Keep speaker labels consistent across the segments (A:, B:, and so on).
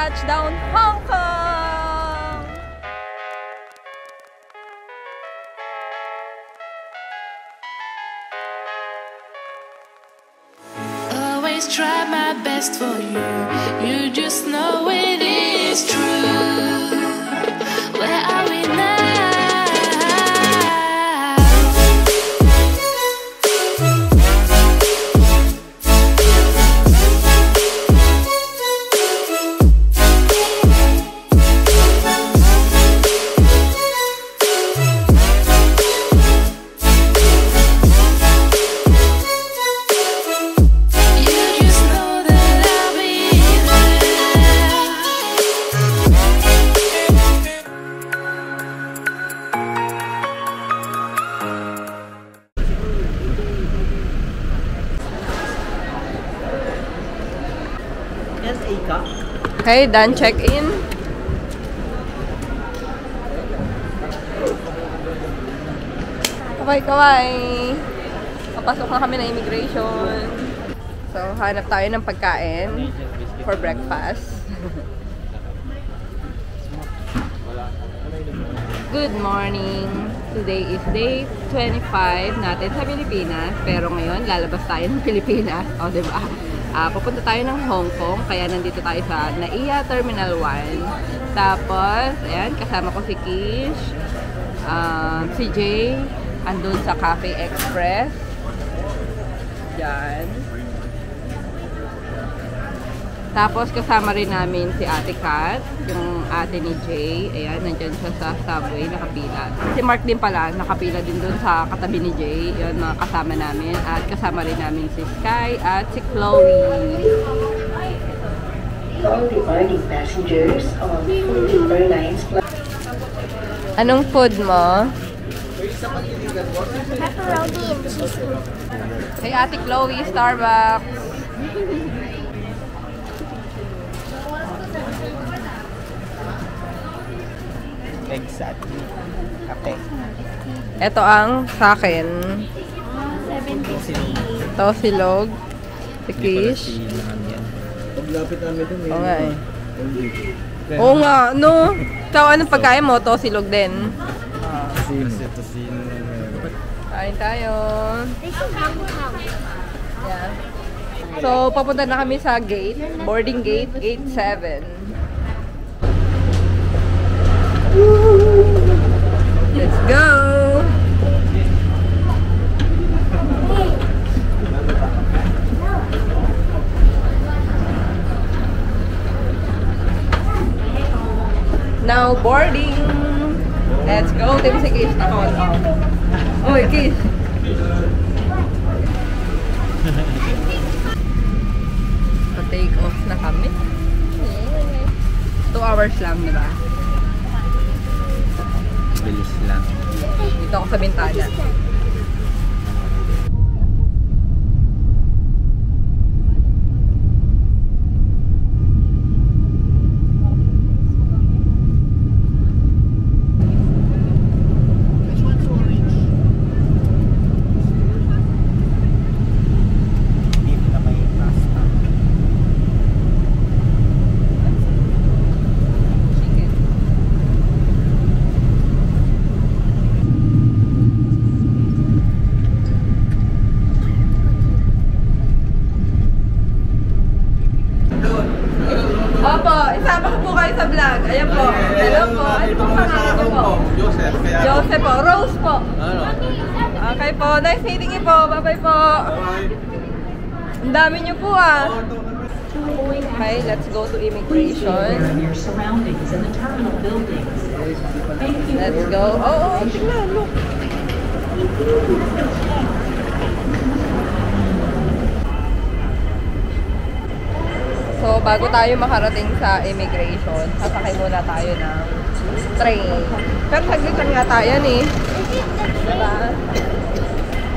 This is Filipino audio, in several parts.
A: touchdown Hong Kong!
B: Always try my best for you. You just know it is true. Where are we now?
A: Okay, done check-in. Kaway-kaway. Papasok na kami ng immigration. So, hanap tayo ng pagkain for breakfast. Good morning! Today is day 25 natin sa Pilipinas. Pero ngayon, lalabas tayo ng Pilipinas. O, diba? Pupunta tayo ng Hong Kong, kaya nandito tayo sa NAIA Terminal 1. Tapos, ayan, kasama ko si Kish, si Jay, andun sa Cafe Express. Diyan. Tapos, kasama rin namin si Ate Kat, yung ate ni Jay. Ayan, nandyan siya sa subway, nakapila. Si Mark din pala, nakapila din dun sa katabi ni Jay. Yun, mga kasama namin. At kasama rin namin si Sky at si Chloe. Anong food mo?
C: Pepperoni and cheese.
A: Kay Ate Chloe, Starbucks.
D: Exactly. Kape.
A: Ito ang sa akin.
C: 70.
A: Tosilog. Si Kish.
D: Paglapit namin dun
A: Oo nga eh. Oo nga, no? So, anong pagkain mo? Tosilog din.
D: Tosino.
A: Kain tayo.
C: This is Hong Kong.
A: Yeah. So, papunta na kami sa gate. Boarding gate 87. Let's go! Now boarding! Let's go! Tim si Kish na call off. Uy, Kish! Pa-take off na kami. 2 hours lang, diba?
D: Bilis lang.
A: Dito ako sa bintana. Opo, isama ko po kayo sa vlog. Ayan po. Hello po. Ano pong pangalan niyo po?
D: Joseph.
A: Joseph po. Rose po.
D: Ano?
A: Okay po. Nice meeting you po. Bye-bye po. Ang dami niyo po ah. Okay, let's go to immigration. Let's go. Oh, tingnan. Look. So, bago tayo makarating sa immigration, sasakay muna tayo ng train. Pero saglit lang yata yan eh. Diba?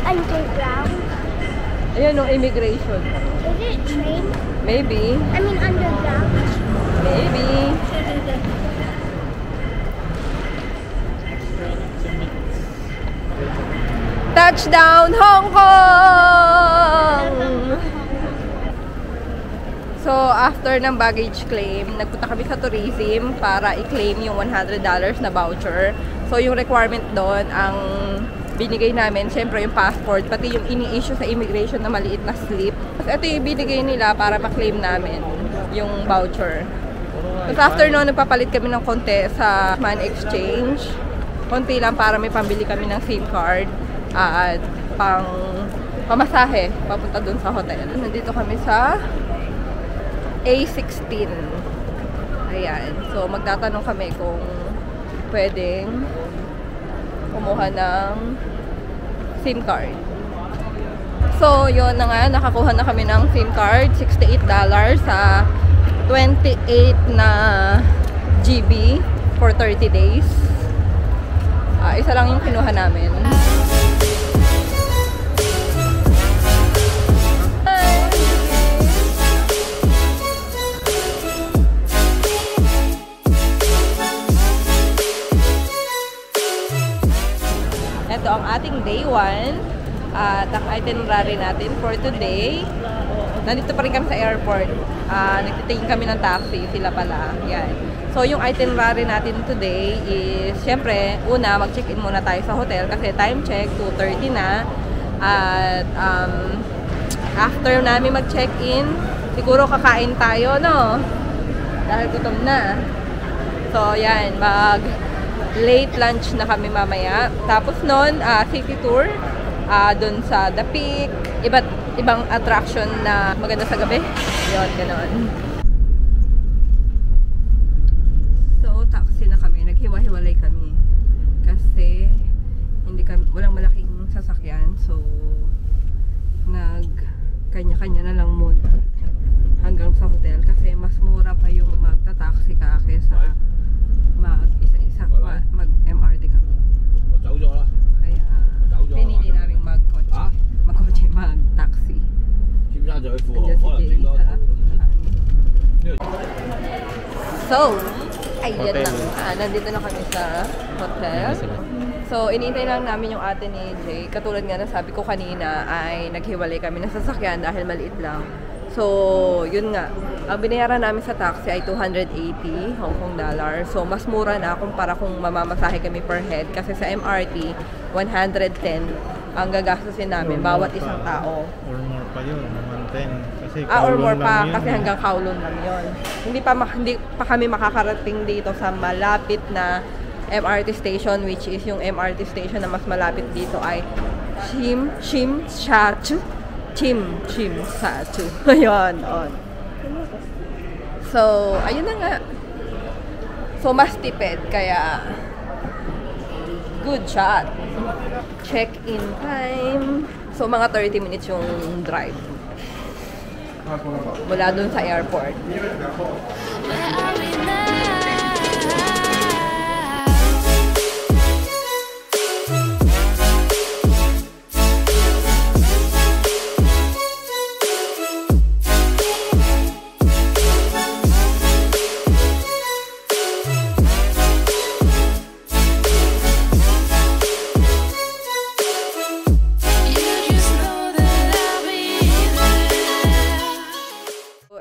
C: Underground?
A: Ayun no, immigration.
C: Is it train?
A: Maybe.
C: I mean underground.
A: Maybe. Touchdown, Hong Kong! So, after ng baggage claim, nagpunta kami sa tourism para i-claim yung $100 na voucher. So, yung requirement doon, ang binigay namin, syempre yung passport, pati yung ini-issue sa immigration na maliit na slip. Ito yung binigay nila para ma-claim namin yung voucher. Tapos after noon, nagpapalit kami ng konti sa man exchange. Konti lang para may pambili kami ng SIM card at pamasahe papunta dun sa hotel. Nandito kami sa A16. Ayan. So, magtatanong kami kung pwedeng kumuha ng SIM card. So, yun na nga. Nakakuha na kami ng SIM card. $68 sa 28 na GB for 30 days. Isa lang yung kinuha namin. Ito ang ating day 1 at ang itinerary natin for today. Nandito pa rin kami sa airport. Nagtitingin kami ng taxi, sila pala. Yan. So, yung itinerary natin today is, syempre, una, mag-check-in muna tayo sa hotel kasi time check, 2:30 na. At after namin mag-check-in, siguro kakain tayo, no? Dahil gutom na. So, yan, late lunch na kami mamaya. Tapos nun, city tour dun sa The Peak, iba't ibang attraction na maganda sa gabi. Yun, gano'n. So, taxi na kami. Naghiwa-hiwalay kami. Kasi, walang malaking sasakyan. So, kanya-kanya na lang muna hanggang sa hotel. Kasi, mas mura pa yung magta-taxi ka kaysa mag-isa-isa, mag-MRT kami. Kaya, pinili namin mag-taxi. Andiyan si Jay sa So, ayun lang. Nandito na kami sa hotel. So, iniintay lang namin yung ate ni Jay. Katulad nga na sabi ko kanina ay naghiwalay kami ng sasakyan dahil maliit lang. So, yun nga. Ang binayaran namin sa taxi ay 280 Hong Kong dollar. So, mas mura na kumpara kung mamamasahe kami per head. Kasi sa MRT, 110 ang gagastusin namin bawat isang tao.
E: Or more pa yun, 110. Kasi
A: or more pa,
E: yun.
A: kasi hanggang Kowloon lang yun. Hindi pa kami makakarating dito sa malapit na MRT station, which is yung MRT station na mas malapit dito ay Tsim Sha Tsui. Ayun, on. So, ayun na nga. So, mas tipid, kaya good shot. Check-in time. So, mga 30 minutes yung drive. Mula dun sa airport.
B: Where are we now?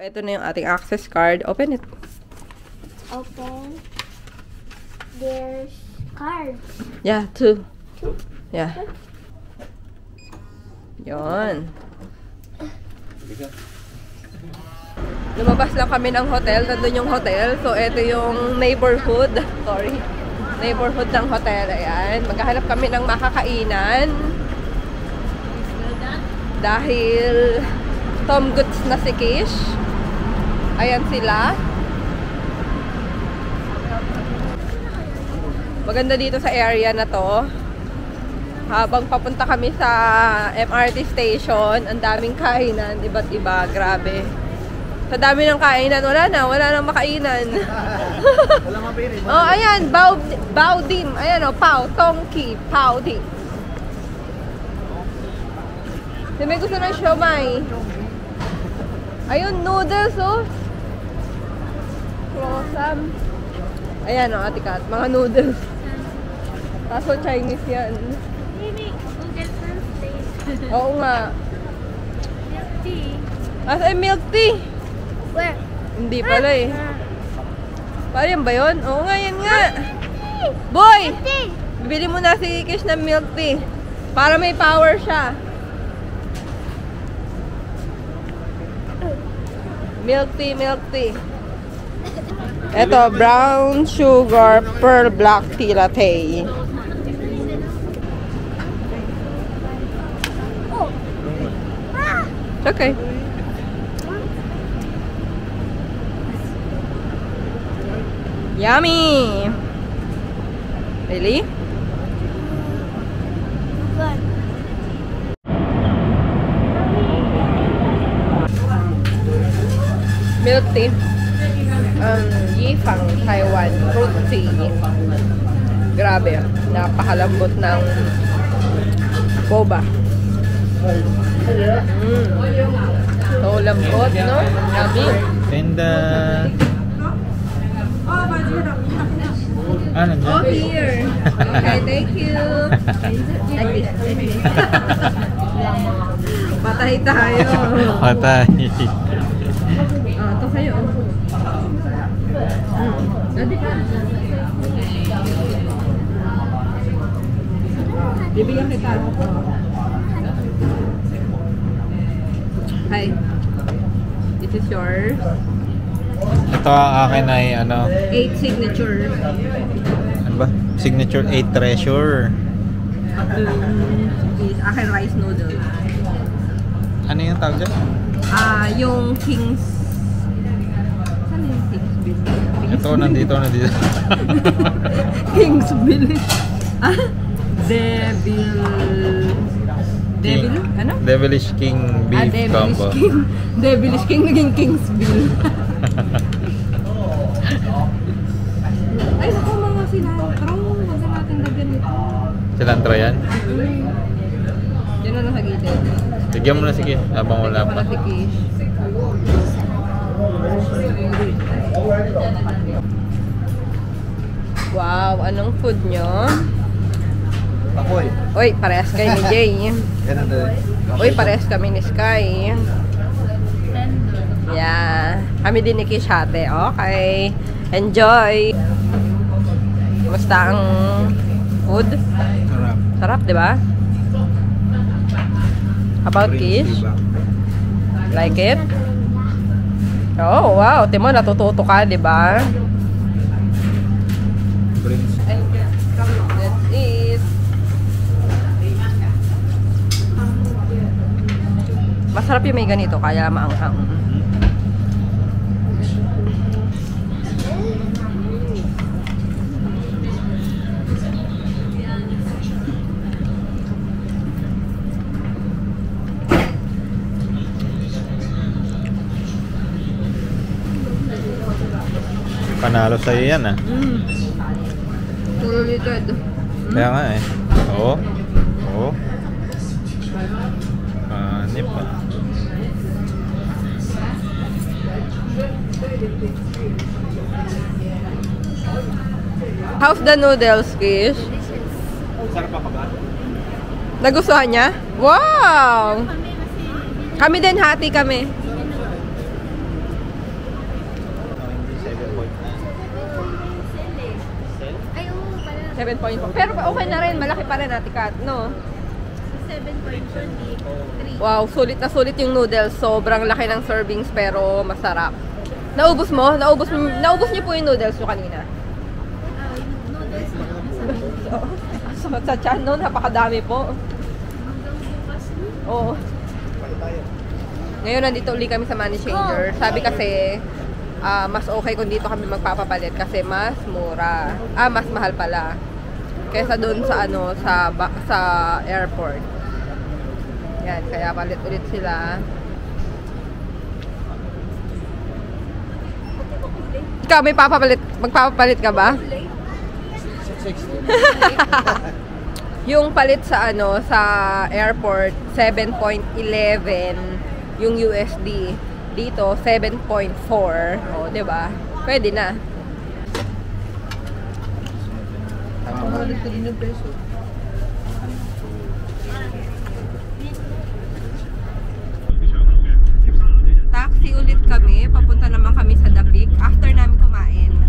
A: Ito na yung ating access card. Open it.
C: Open. There's cards.
A: Yeah, 2. Yeah. Yon. Lumabas lang kami ng hotel. Nandun yung hotel. So, ito yung neighborhood. Sorry. Neighborhood ng hotel. Ayan. Maghahanap kami ng makakainan. Dahil Tom Goods na si Kish. Ayan sila. Maganda dito sa area na to. Habang papunta kami sa MRT station, ang daming kainan, iba't iba, grabe. Sa dami ng kainan, wala nang makainan.
E: Wala mapiri.
A: Oh, ayan, Baodim. Ayan Pao, Tongki, Baodim. May gusto ng siomai. Ayun, noodles, oh. Croissant. Ayan, Ate Kat, mga noodles. Kaso Chinese yan.
C: Maybe Google Translate.
A: Oo nga.
C: Milk tea.
A: As ay milk tea.
C: Where?
A: Hindi pala eh. Parang ba yun? Oo nga, yan nga. Boy! Bibili mo na si Kish ng milk tea. Para may power siya. Milk tea, milk tea. Ito, brown sugar pearl black tea latte.
C: Oh. Ah.
A: It's okay. Yummy! Really?
C: Good.
A: Milk tea. Yifang Taiwan fruit tea. Grabe. Napakalambot ng boba. So lambot, no? Yummy.
E: And nandiyan?
A: Here. Okay, thank you. Patay tayo.
E: Patay.
A: Ito kayo. Dati ka. Bibigyan kita. Hi. This is yours.
E: Ito akin ay
A: 8 signatures.
E: ano ba? Signature 8 treasure.
A: Is akin rice noodles.
E: Ano yung tawag dyan?
A: Yung King's... Saan yung King's Village?
E: Ito, nandito.
A: King's Village. Devil? Ano?
E: Devilish King Beef Combo.
A: Devilish King naging Kingsville. Ay, naku mga cilantro. Huwag na natin lagyan ito.
E: Cilantro yan?
A: Yan na lang sa gilid.
E: Bigyan mo na sige, habang wala
A: Bigyan mo
E: pa.
A: na si Kish. Wow, anong food nyo?
D: Akoy.
A: Uy, parehas kayo ni Jay.
D: Yan ang dali.
A: Uy, parehas kami ni Sky. Yeah. Kami din ni Kish ate. Okay. Enjoy! Kumusta ang food?
D: Sarap.
A: Sarap, di ba? How about Kish? Like it? Oh, wow. Timo, natututo ka, di ba? That's it. Masarap yung may ganito, kaya maanghang.
E: Panalo sa'yo yan
A: Turulated.
E: Kaya nga eh. Oo. Oo. Anip pa.
A: How's the noodles, Kish?
D: Sarap pa ba?
A: Nagustuhan niya? Wow! Kami din, hati kami.
C: Ay, oo pala.
A: 7.4. Pero okay na rin, malaki pa rin Ate Kat, no?
C: 7.4.
A: Wow, sulit na sulit yung noodles. Sobrang laki ng servings pero masarap. Naubos mo? Naubos niyo po yung noodles nyo kanina?
C: Noodles na.
A: So, sa chan, no? Napakadami po. Oo. Ngayon, nandito ulit kami sa money changer. Sabi kasi, mas okay kung dito kami magpapapalit kasi mas mura. Mas mahal pala. Kaysa doon sa sa airport. Yan, kaya palit ulit sila. Ikaw, may magpapapalit ka ba? Yung palit sa sa airport 7.11 yung USD. Dito 7.4. Oh, 'di ba? Pwede na. Taxi. taxi ulit kami. Papunta naman kami sa The Peak. After namin kumain,